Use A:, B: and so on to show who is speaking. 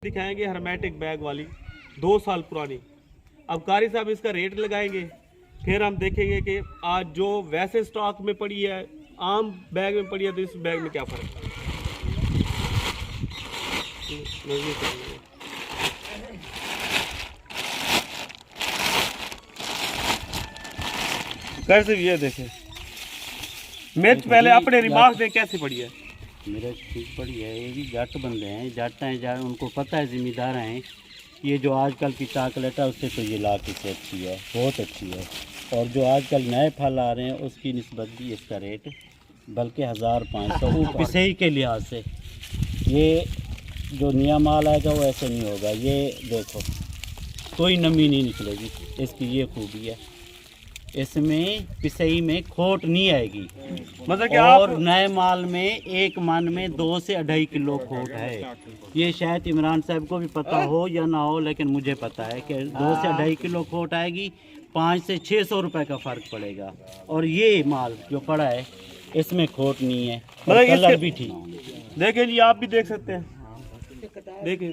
A: दिखाएंगे hermetic bag वाली 2 साल पुरानी। अब कारी साहब इसका रेट लगाएंगे, फिर हम देखेंगे कि आज जो वैसे स्टॉक में पड़ी है, आम बैग में पड़ी है, तो इस बैग में क्या फ़र्क है। कैसे ये देखें मिर्च, पहले अपने रिमार्क में कैसे पड़ी है।
B: मिर्च ठीक पड़ी है। ये भी जट बंदे हैं, जट हैं, उनको पता है, जिम्मेदार हैं। ये जो आजकल की चॉकलेट है उससे तो ये लाख से अच्छी है, बहुत अच्छी है। और जो आजकल नए फल आ रहे हैं उसकी निस्बत भी इसका रेट बल्कि 1500 पिसई के लिहाज से। ये जो नया माल आएगा वो ऐसे नहीं होगा। ये देखो कोई नमी नहीं निकलेगी, इसकी ये खूबी है। इसमें पिसई में खोट नहीं आएगी।
A: मतलब कि
B: और नए माल में एक मन में 2 से 2.5 किलो खोट है। ये शायद इमरान साहब को भी पता हो या ना हो, लेकिन मुझे पता है कि 2 से 2.5 किलो खोट आएगी, 500 से 600 रुपए का फ़र्क पड़ेगा। और ये माल जो पड़ा है इसमें खोट नहीं है, मतलब कलर भी ठीक।
A: देखें जी, आप भी देख सकते हैं, देखें।